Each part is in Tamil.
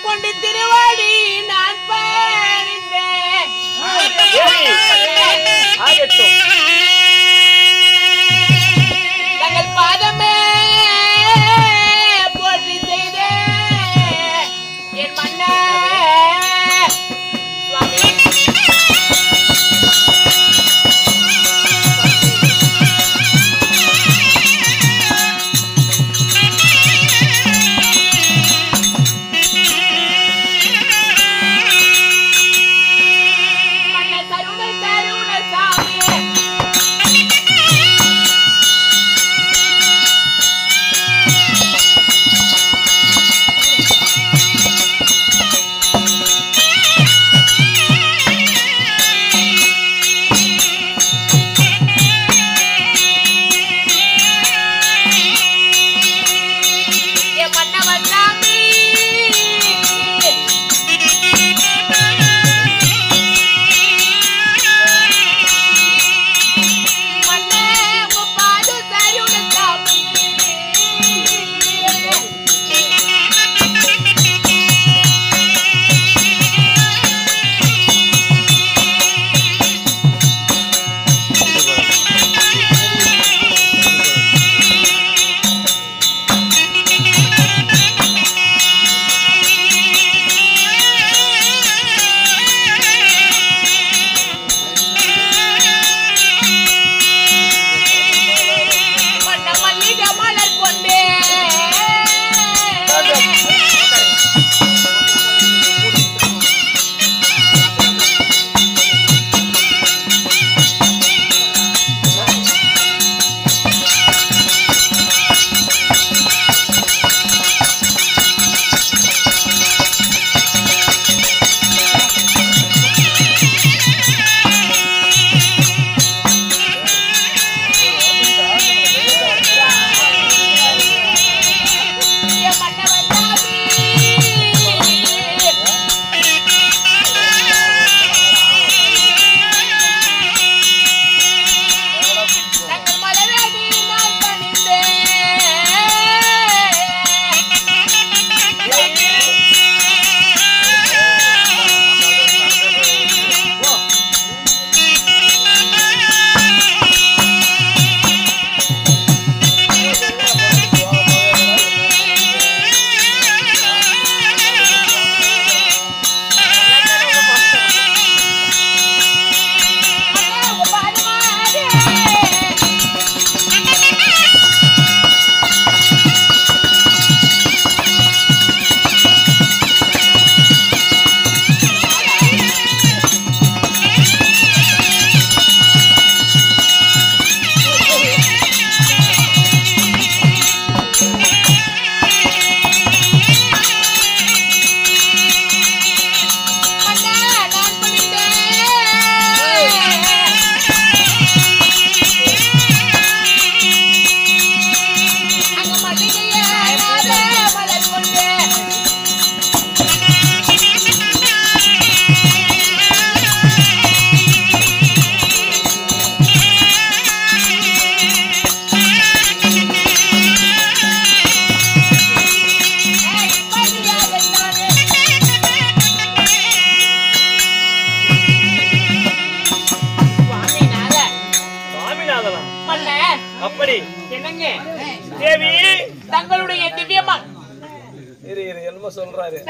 கொண்டு திருவாடி நான் பணிந்தேன். தங்கள் பாதமே போற்றி செய்த என் மன்ன சுவாமி.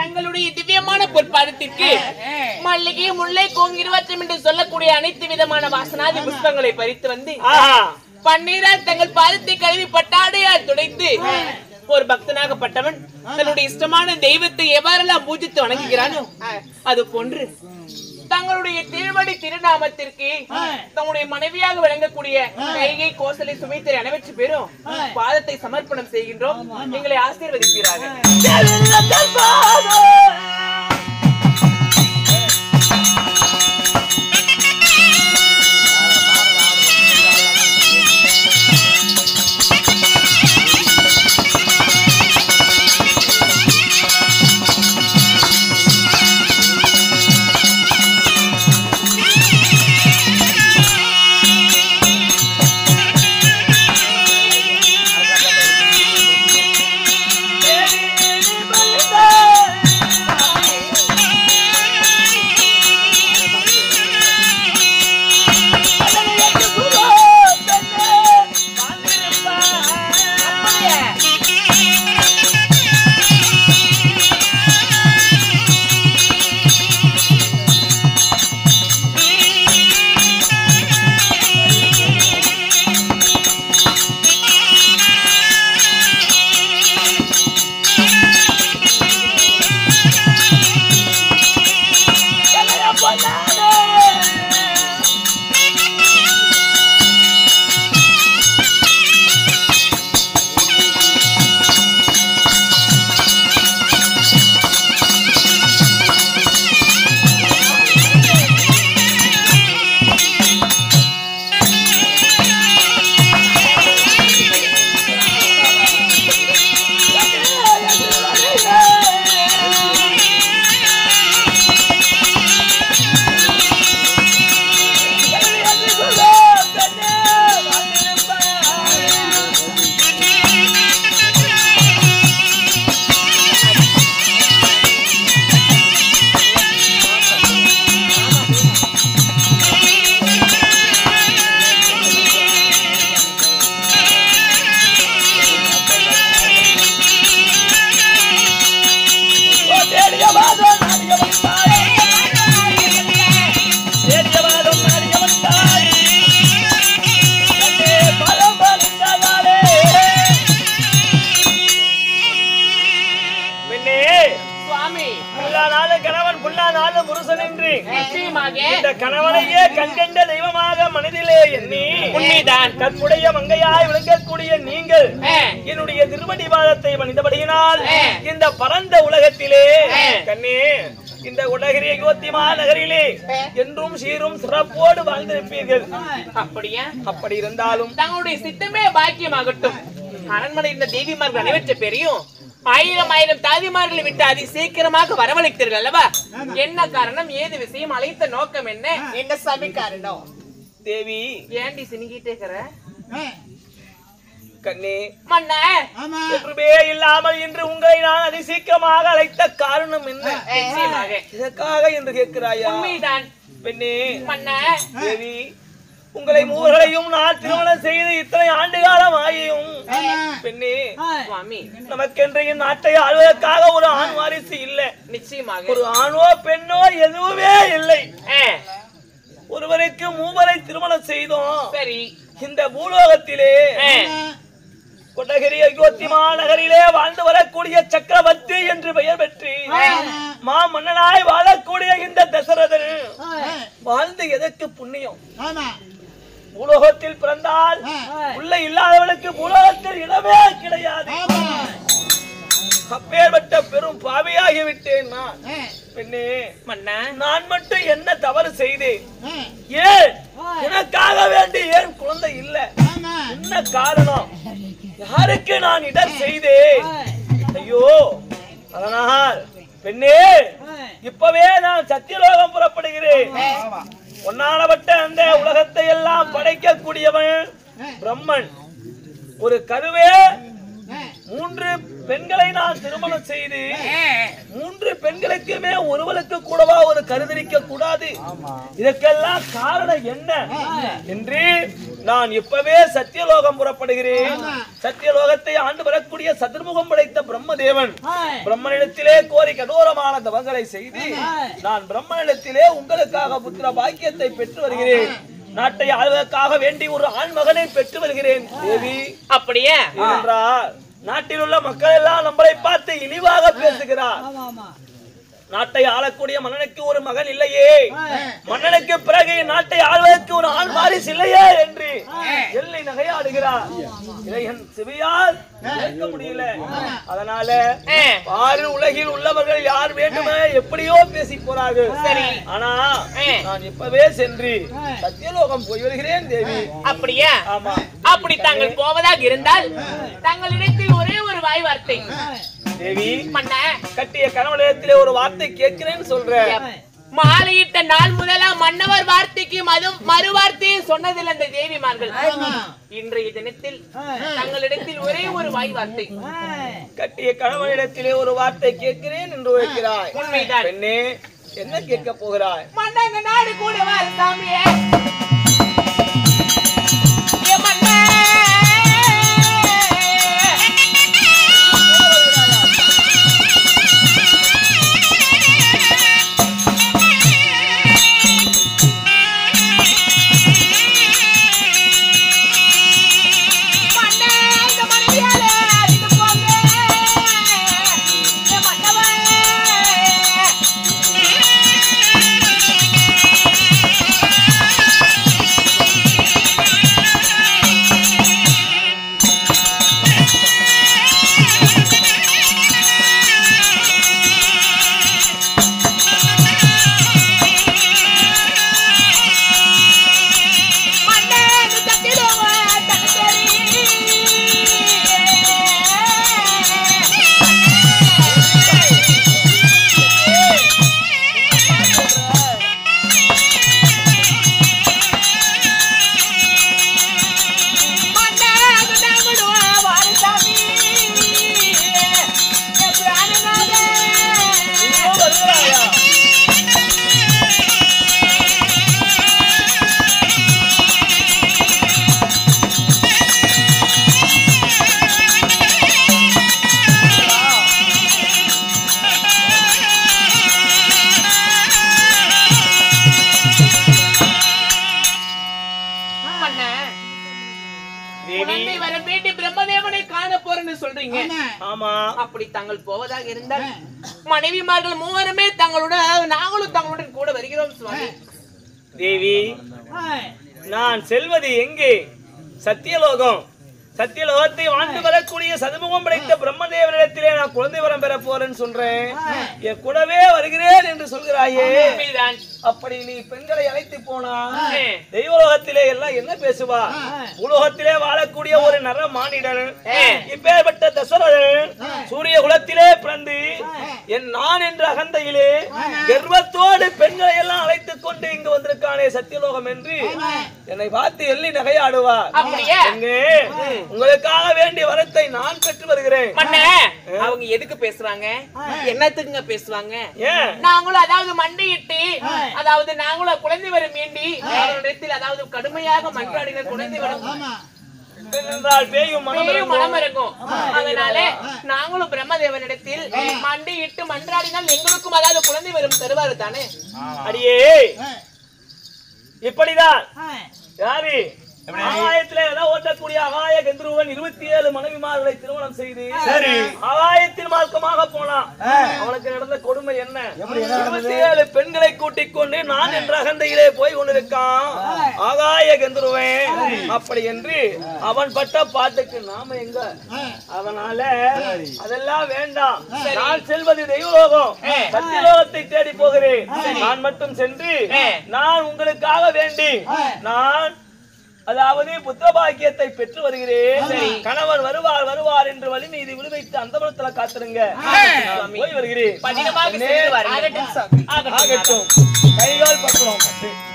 தங்களுடைய திவ்யமான பொற்பாதத்திற்கு மல்லிகை, முல்லை, கோங்கிருவாற்றம் என்று சொல்லக்கூடிய அனைத்து விதமான வாசனாதி புஷ்பங்களை பறித்து வந்து பன்னீரால் தங்கள் பாதத்தை கழுவி பட்டாடையால் துடைத்து ஒரு பக்தனாகப்பட்டவன் தன்னுடைய இஷ்டமான தெய்வத்தை எவ்வாறெல்லாம் பூஜித்து வணங்குகிறானோ அது போன்று தங்களுடைய திருவடி திருநாமத்திற்கு தங்களுடைய மனைவியாக விளங்கக்கூடிய கைகை, கோசலை, சுமித்திரை அனைவற்று பேரும் பாதத்தை சமர்ப்பணம் செய்கின்றோம். எங்களை ஆசீர்வதிப்பீராக. புல்லாநாத புருஷன் என்று நிச்சயமாக இந்த கணவனையே கண்கண்ட தெய்வமாக மனதிலே எண்ணி உண்மைதான் கற்புடைய மங்கையாய் விளங்கக்கூடிய நீங்கள் என்னுடைய திருவடி பாதத்தை பணிந்தபடியினால் இந்த பரந்த உலகத்திலே கண்ணே இந்த உலகிலே யோத்திமா நகரிலே என்றும் சீரும் சிறப்போடு வாழ்ந்திருப்பீர்கள். அப்படியா? அப்படி இருந்தாலும் தங்களுடைய சித்தமே பாக்கியமாகட்டும். அரண்மனை இந்த தேவிமார்கள் அனைவற்ற பேரையும் 1000 தாதிமார்களை விட்டு அதி சீக்கிரமாக வரவழைத்தீர்கள் அல்லவா? என்ன காரணம், ஏது விஷயம், அழைத்த நோக்கம் என்ன? என்ன சாமி காரணம்? தேவி ஏண்டி சினிக்கிட்டே இருக்கிற? கண்ணே மன்னா ஒன்றுமே இல்லாமல் இன்று உங்களை நான் அதி சீக்கிரமாக அழைத்த காரணம் என்ன? இதற்காக என்று கேட்கிறாயா? உண்மைதான் பெண்ணே. மன்னா தேவி உங்களை மூவர்களையும் நான் திருமணம் செய்து இத்தனை ஆண்டு காலம் ஆகியும் பெண்ணே சுவாமி நமக்கென்று நாட்டை ஆள்வதற்காக ஒரு ஆண் வாரிசு இல்லை. நிச்சயமாக ஒரு ஆணோ பெண்ணோ எதுவுமே இல்லை. ஒருவருக்கு மூவரை திருமணம் செய்தோம். சரி, இந்த பூலோகத்திலே கொட்டகிரி யோத்திமா நகரிலே வாழ்ந்து வரக்கூடிய சக்கரவர்த்தி என்று பெயர் பெற்று மா மன்னனாய் வாழக்கூடிய இந்த தசரதன் வாழ்ந்து எதற்கு புண்ணியம்? பூலோகத்தில் பிறந்தால் உள்ள இல்லாதவளுக்கு பூலோகத்தில் இடமே கிடையாது. அப்பேற்பட்ட பெரும் பாவியாகி விட்டேன் நான். பெண்ணே மன்னா நான் மட்டும் என்ன தவறு செய்தேன்? ஏன் எனக்காக வேண்டி ஏன் குழந்தை இல்லை? என்ன காரணம்? யாருக்கு நான் இடர் செய்தேன்? ஐயோ, அதனால் பெண்ணே இப்பவே நான் சத்தியலோகம் புறப்படுகிறேன். ஒன்னானப்பட்ட அந்த உலகத்தை எல்லாம் படைக்கக்கூடியவன் பிரம்மன். ஒரு கருவே 3 பெண்களை நான் திருமணம் செய்து 3 பெண்களுக்குமே ஒருவளுக்கு கூடவா ஒரு கருதரிக்க கூடாது? இதற்கெல்லாம் காரணம் என்ன என்று நான் இப்பவே சத்தியலோகம் புறப்படுகிறேன். சத்தியலோகத்தை ஆண்டு வரக்கூடிய சதுர்முகம் படைத்த பிரம்மதேவன் பிரம்மனிடத்திலே கோரி கடோரமான தவங்களை செய்து நான் பிரம்மனிடத்திலே உங்களுக்காக புத்திர பாக்கியத்தை பெற்று வருகிறேன். நாட்டை ஆள்வதற்காக வேண்டி ஒரு ஆண் மகனை பெற்று வருகிறேன். தேவி அப்படியே என்றார். நாட்டில் உள்ள மக்கள் எல்லாம் நம்மளை பார்த்து இழிவாக பேசுகிறார். நாட்டை ஆளக்கூடிய மன்னனுக்கு ஒரு மகன் இல்லையே, மன்னனுக்கு பிறகு நாட்டை ஆள்வதற்கு ஒரு ஆண் வாரிசு இல்லையே என்று எல்லை நகையாடுகிறார். இதை என் செவியால் கேட்க முடியல. அதனால பாரு உலகில் உள்ளவர்கள் யார் வேண்டுமே எப்படியோ பேசி போறார்கள். சரி, ஆனா நான் இப்பவே சென்று சத்தியலோகம் போய் வருகிறேன் தேவி. அப்படியா? ஆமா. அப்படி தாங்கள் போவதாக இருந்தால் தங்களிடத்தில் ஒரே ஒரு வாய் வார்த்தை. தேவி மன்னா கட்டிய கணவனிடத்திலே ஒரு வார்த்தை கேட்கிறேன்னு சொல்றேன். மாலையிட்ட நாள் முதலா மன்னவர் வார்த்தைக்கு மறு வார்த்தையும் சொன்னதில்லை அந்த தேவிமார்கள். இன்றைய தினத்தில் தங்களிடத்தில் ஒரே ஒரு வாய் வார்த்தை. கட்டிய கணவனிடத்திலே ஒரு வார்த்தை கேட்கிறேன் என்று வைக்கிறாய். உண்மைதான். பெண்ணே என்ன கேட்க போகிறாய்? மன்னங்க நாடு கூட வா சாமியே. ஆமா. அப்படி தாங்கள் போவதாக இருந்தால் மனைவிமார்கள் மூவருமே தங்களுடன் நாங்களும் தங்களுடன் கூட வருகிறோம் சுவாமி. தேவி, நான் செல்வது எங்கே? சத்தியலோகம். சத்தியலோகத்தை வாழ்ந்து வரக்கூடிய சதுமுகம் படைத்த பிரம்மதேவனிடத்திலே நான் குழந்தை வரம் பெற போறேன்னு சொல்றேன். என் கூடவே வருகிறேன் என்று சொல்கிறாயே, அப்படி நீ பெண்களை அழைத்து போனா தெய்வலோகத்திலே எல்லாம் என்ன பேசுவா? பூலோகத்திலே வாழக்கூடிய ஒரு நர மானிடன் இப்பேற்பட்ட தசரதன் சூரிய குலத்திலே பிறந்து நான் என்ற அகந்தையிலே கர்வத்தோடு பெண்களை எல்லாம் அழைத்துக் கொண்டு இங்கு வந்திருக்கானே சத்தியலோகம் என்று என்னை பார்த்து எள்ளி நகையாடுவா. உங்களுக்காக வேண்டிய வரத்தை நான் பெற்று வருகிறேன். அவங்க எதுக்கு பேசுறாங்க? என்னத்துக்குங்க பேசுவாங்க? நாங்களும் அதாவது மண்டியிட்டு அதாவது நாங்களும் குழந்தை வரம் வேண்டி இடத்தில் அதாவது கடுமையாக மன்றாடின குழந்தை வரம் மனம் இருக்கும். அதனால நாங்களும் பிரம்மதேவனிடத்தில் மண்டியிட்டு மன்றாடினால் எங்களுக்கும் அதாவது குழந்தை வரும் தருவாரு தானே. அடியே, இப்படிதான் யாரு ஆகாயத்திலே ஓட்டக்கூடிய ஆகாய கந்தருவன் 27 மனைவிமார்களை திருமணம் செய்து ஆகாயத்தின் மார்க்கமாக போனான். அவனுக்கு நடந்த கொடுமை என்ன? 27 பெண்களை கூட்டிக் கொண்டு நான் என்ற அகந்தையிலே போய் கொண்டிருக்கான் ஆகாய கந்தருவன். அப்படி என்று அவன் பட்ட பாட்டுக்கு நாம எங்க? அதனால அதெல்லாம் வேண்டாம். நான் செல்வது தெய்வலோகம், சத்தியலோகத்தை தேடி போகிறேன். நான் மட்டும் சென்று நான் உங்களுக்காக வேண்டி நான் அதாவது புத்திர பாக்கியத்தை பெற்று வருகிறேன். கணவர் வருவார் வருவார் என்று வழி மீது விழுவைத்து அந்த புறத்துல காத்துருங்க. போய் வருகிறேன். கைகால் பக்கம்